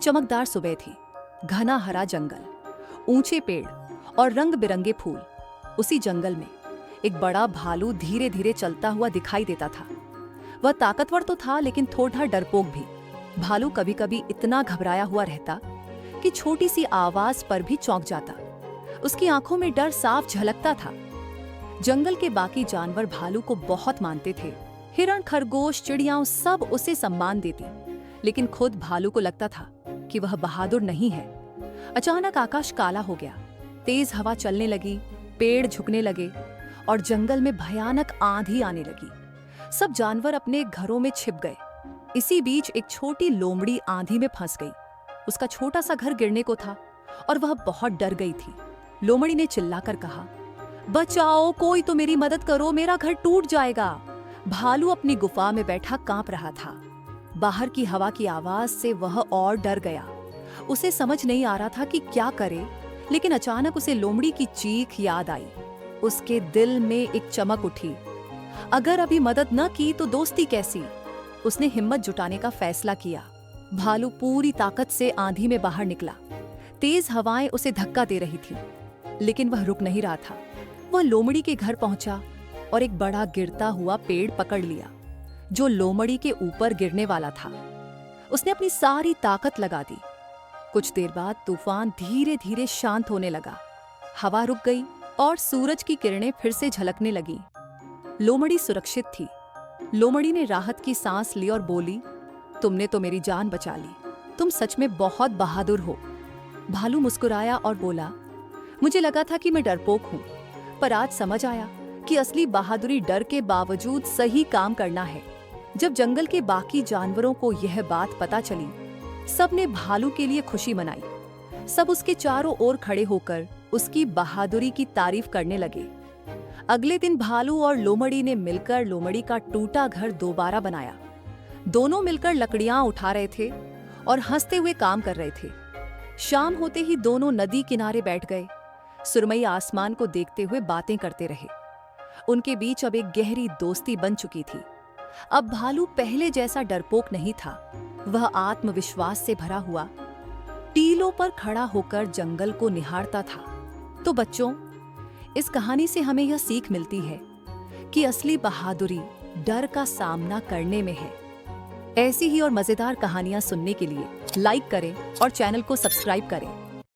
चमकदार सुबह थी। घना हरा जंगल, ऊंचे पेड़ और रंग बिरंगे फूल। उसी जंगल में एक बड़ा भालू धीरे धीरे चलता हुआ दिखाई देता था। वह ताकतवर तो था लेकिन थोड़ा डरपोक भी। भालू कभी कभी इतना घबराया हुआ रहता कि छोटी सी आवाज पर भी चौंक जाता। उसकी आंखों में डर साफ झलकता था। जंगल के बाकी जानवर भालू को बहुत मानते थे। हिरण, खरगोश, चिड़ियां सब उसे सम्मान देती, लेकिन खुद भालू को लगता था कि वह बहादुर नहीं है। अचानक आकाश काला हो गया, तेज हवा चलने लगी, पेड़ झुकने लगे और जंगल में भयानक आंधी आने लगी। सब जानवर अपने घरों में छिप गए। इसी बीच एक छोटी लोमड़ी आंधी में फंस गई। उसका छोटा सा घर गिरने को था और वह बहुत डर गई थी। लोमड़ी ने चिल्लाकर कहा, बचाओ, कोई तो मेरी मदद करो, मेरा घर टूट जाएगा। भालू अपनी गुफा में बैठा कांप रहा था। बाहर की हवा की आवाज से वह और डर गया। उसे समझ नहीं आ रहा था कि क्या करे, लेकिन अचानक उसे लोमड़ी की चीख याद आई। उसके दिल में एक चमक उठी, अगर अभी मदद न की तो दोस्ती कैसी। उसने हिम्मत जुटाने का फैसला किया। भालू पूरी ताकत से आंधी में बाहर निकला। तेज हवाएं उसे धक्का दे रही थी, लेकिन वह रुक नहीं रहा था। वह लोमड़ी के घर पहुंचा और एक बड़ा गिरता हुआ पेड़ पकड़ लिया जो लोमड़ी के ऊपर गिरने वाला था। उसने अपनी सारी ताकत लगा दी। कुछ देर बाद तूफान धीरे धीरे शांत होने लगा। हवा रुक गई और सूरज की किरणें फिर से झलकने लगी। लोमड़ी सुरक्षित थी। लोमड़ी ने राहत की सांस ली और बोली, तुमने तो मेरी जान बचा ली। तुम सच में बहुत बहादुर हो। भालू मुस्कुराया और बोला, मुझे लगा था कि मैं डरपोक हूं, पर आज समझ आया कि असली बहादुरी डर के बावजूद सही काम करना है। जब जंगल के बाकी जानवरों को यह बात पता चली, सब ने भालू के लिए खुशी मनाई। सब उसके चारों ओर खड़े होकर उसकी बहादुरी की तारीफ करने लगे। अगले दिन भालू और लोमड़ी ने मिलकर लोमड़ी का टूटा घर दोबारा बनाया। दोनों मिलकर लकड़ियां उठा रहे थे और हंसते हुए काम कर रहे थे। शाम होते ही दोनों नदी किनारे बैठ गए। सुरमई आसमान को देखते हुए बातें करते रहे। उनके बीच अब एक गहरी दोस्ती बन चुकी थी। अब भालू पहले जैसा डरपोक नहीं था। वह आत्मविश्वास से भरा हुआ टीलों पर खड़ा होकर जंगल को निहारता था। तो बच्चों, इस कहानी से हमें यह सीख मिलती है कि असली बहादुरी डर का सामना करने में है। ऐसी ही और मजेदार कहानियां सुनने के लिए लाइक करें और चैनल को सब्सक्राइब करें।